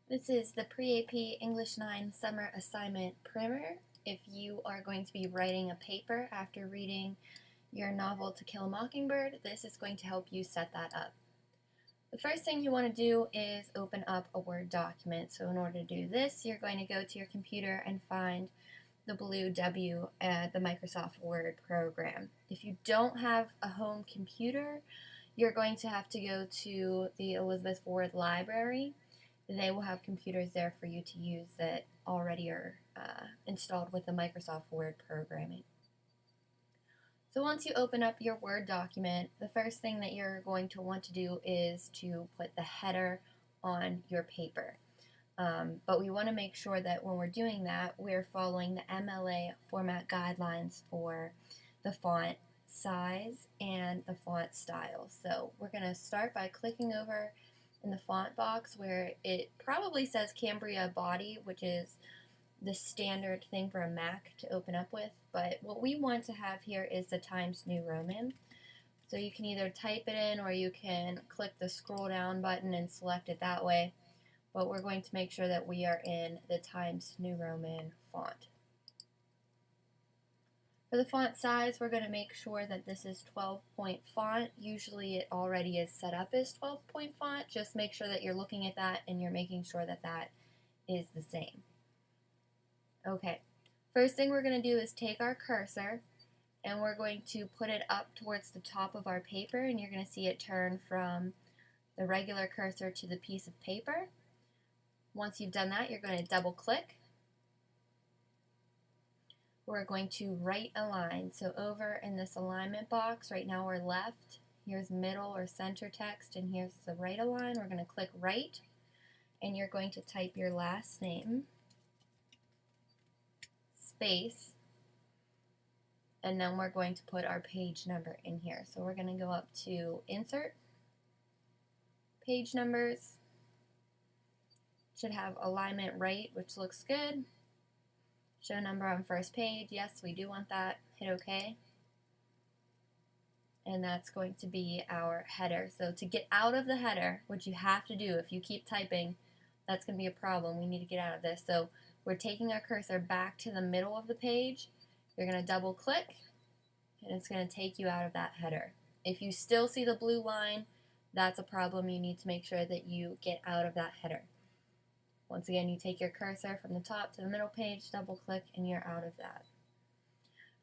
This is the Pre-AP English 9 Summer Assignment Primer. If you are going to be writing a paper after reading your novel To Kill a Mockingbird, this is going to help you set that up. The first thing you want to do is open up a Word document. So in order to do this, you're going to go to your computer and find the blue W at the Microsoft Word program. If you don't have a home computer, you're going to have to go to the Elizabeth Ward Library. They will have computers there for you to use that already are installed with the Microsoft Word programming. So once you open up your Word document, the first thing that you're going to want to do is to put the header on your paper. But we want to make sure that when we're doing that, we're following the MLA format guidelines for the font size and the font style. So we're going to start by clicking over in the font box where it probably says Cambria Body, which is the standard thing for a Mac to open up with, but what we want to have here is the Times New Roman. So you can either type it in or you can click the scroll down button and select it that way, but we're going to make sure that we are in the Times New Roman font. For the font size, we're going to make sure that this is 12-point font. Usually it already is set up as 12-point font. Just make sure that you're looking at that and you're making sure that that is the same. Okay, first thing we're going to do is take our cursor and we're going to put it up towards the top of our paper, and you're going to see it turn from the regular cursor to the piece of paper. Once you've done that, you're going to double click. We're going to right align. So over in this alignment box, right now we're left. Here's middle or center text, and here's the right align. We're going to click right, and you're going to type your last name, space, and then we're going to put our page number in here. So we're going to go up to Insert, Page Numbers. Should have alignment right, which looks good. Show number on first page. Yes, we do want that. Hit OK. And that's going to be our header. So to get out of the header, which you have to do if you keep typing, that's going to be a problem. We need to get out of this. So we're taking our cursor back to the middle of the page. You're going to double click, and it's going to take you out of that header. If you still see the blue line, that's a problem. You need to make sure that you get out of that header. Once again, you take your cursor from the top to the middle page, double click, and you're out of that.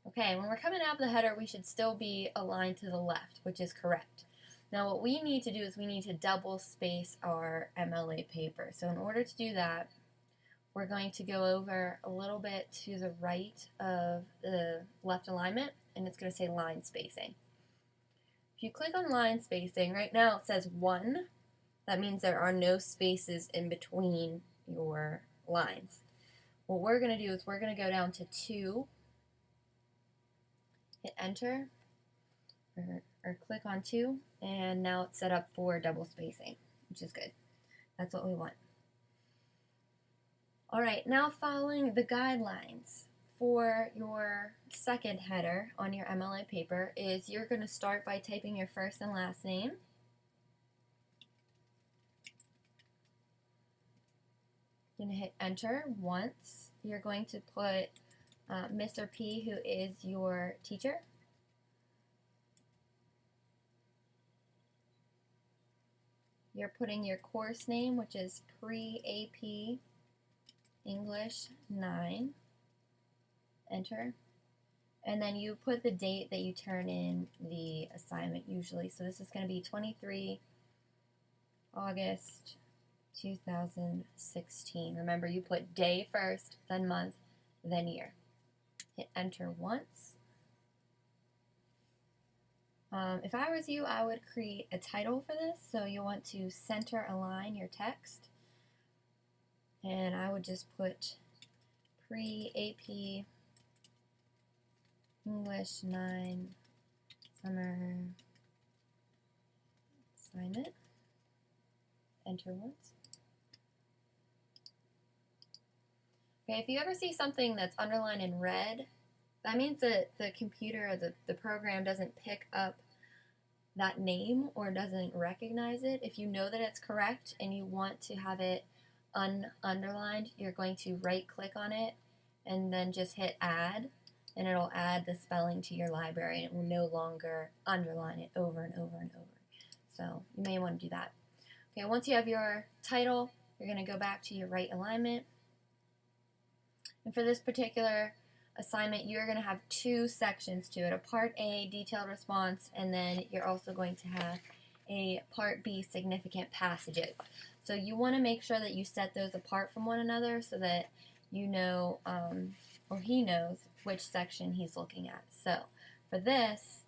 Okay, when we're coming out of the header, we should still be aligned to the left, which is correct. Now what we need to do is we need to double space our MLA paper. So in order to do that, we're going to go over a little bit to the right of the left alignment, and it's going to say line spacing. If you click on line spacing, right now it says 1. That means there are no spaces in between your lines. What we're going to do is we're going to go down to 2, hit enter, or click on 2, and now it's set up for double spacing, which is good. That's what we want. Alright, now following the guidelines for your second header on your MLA paper is you're going to start by typing your first and last name. You're going to hit enter once. You're going to put Mr. P, who is your teacher. You're putting your course name, which is Pre-AP English 9. Enter. And then you put the date that you turn in the assignment usually. So this is going to be 23 August 2016. Remember, you put day first, then month, then year. Hit enter once. If I was you, I would create a title for this. So you want to center align your text. And I would just put Pre-AP English 9 Summer Assignment. Enter once. Okay, if you ever see something that's underlined in red, that means that the computer or the program doesn't pick up that name or doesn't recognize it. If you know that it's correct and you want to have it underlined, you're going to right click on it and then just hit add, and it'll add the spelling to your library, and it will no longer underline it over and over and over. So you may want to do that. Okay, once you have your title, you're going to go back to your right alignment. And for this particular assignment, you're going to have two sections to it, a Part A, detailed response, and then you're also going to have a Part B, significant passages. So you want to make sure that you set those apart from one another so that you know, or he knows, which section he's looking at. So for this,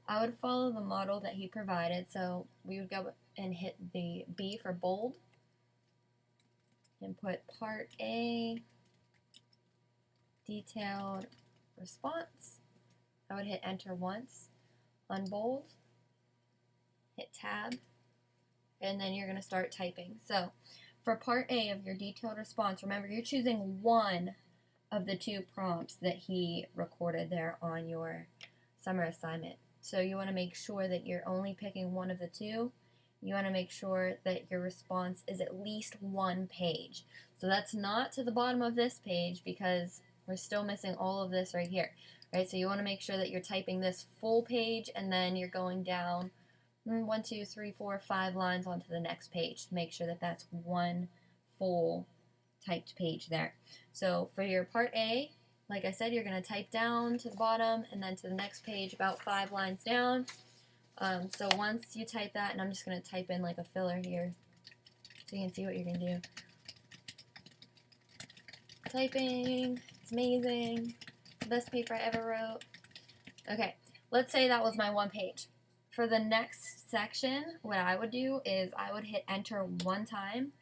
I would follow the model that he provided. So we would go and hit the B for bold and put Part A, detailed response. I would hit enter once, unbold, hit tab, and then you're going to start typing. So for Part A of your detailed response, remember you're choosing one of the two prompts that he recorded there on your summer assignment. So you want to make sure that you're only picking one of the two. You want to make sure that your response is at least one page. So that's not to the bottom of this page because we're still missing all of this right here. Right? So you want to make sure that you're typing this full page and then you're going down 1, 2, 3, 4, 5 lines onto the next page to make sure that that's one full typed page there. So for your Part A, like I said, you're going to type down to the bottom and then to the next page about 5 lines down. So once you type that, and I'm just going to type in like a filler here so you can see what you're going to do. Typing, it's amazing, the best paper I ever wrote. Okay, let's say that was my one page. For the next section, what I would do is I would hit enter one time.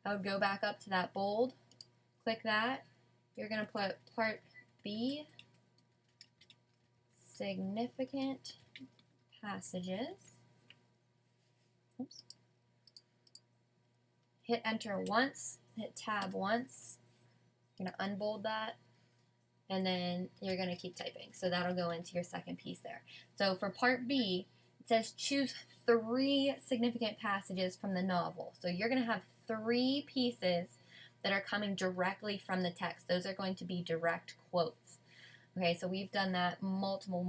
I would go back up to that bold, click that. You're going to put Part B, significant passages. Oops. Hit enter once, hit tab once. You're going to unbold that, and then you're going to keep typing. So that'll go into your second piece there. So for Part B, it says choose 3 significant passages from the novel. So you're going to have 3 pieces that are coming directly from the text. Those are going to be direct quotes. Okay, so we've done that multiple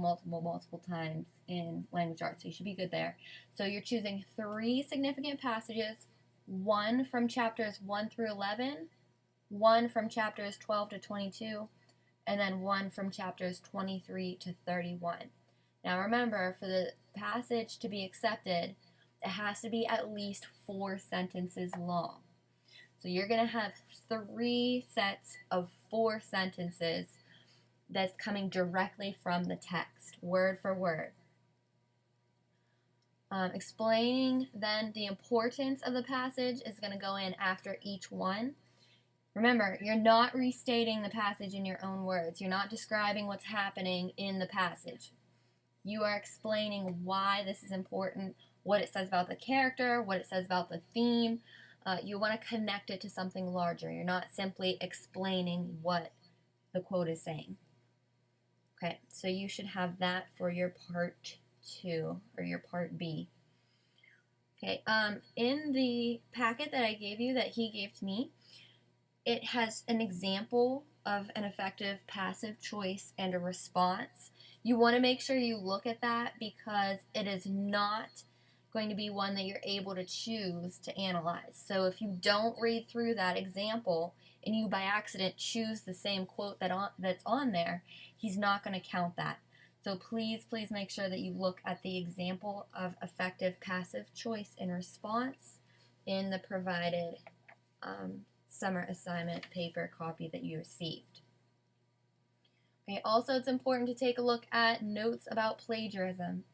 times in language arts, so you should be good there. So you're choosing 3 significant passages, 1 from chapters 1 through 11, 1 from chapters 12 to 22, and then 1 from chapters 23 to 31. Now remember, for the passage to be accepted, it has to be at least 4 sentences long. So you're going to have 3 sets of 4 sentences that's coming directly from the text, word for word. Explaining then the importance of the passage is going to go in after each one. Remember, you're not restating the passage in your own words. You're not describing what's happening in the passage. You are explaining why this is important, what it says about the character, what it says about the theme. You want to connect it to something larger. You're not simply explaining what the quote is saying. Okay, so you should have that for your Part 2 or your Part B. Okay, in the packet that I gave you, that he gave to me, it has an example of an effective passive choice and a response. You want to make sure you look at that because it is not going to be one that you're able to choose to analyze. So if you don't read through that example and you by accident choose the same quote that's on there, he's not going to count that. So please make sure that you look at the example of effective passive choice and response in the provided summer assignment paper copy that you received. Okay, also it's important to take a look at notes about plagiarism.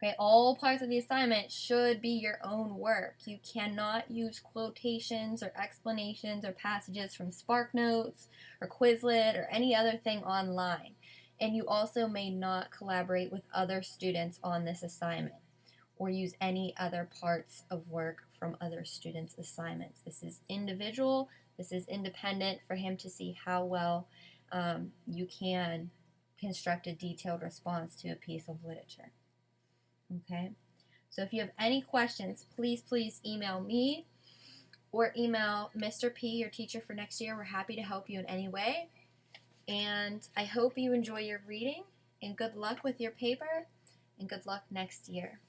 Okay, all parts of the assignment should be your own work. You cannot use quotations or explanations or passages from SparkNotes or Quizlet or any other thing online. And you also may not collaborate with other students on this assignment or use any other parts of work from other students' assignments. This is individual. This is independent for him to see how well you can construct a detailed response to a piece of literature. Okay, so if you have any questions, please email me or email Mr. P, your teacher for next year. We're happy to help you in any way. And I hope you enjoy your reading, and good luck with your paper, and good luck next year.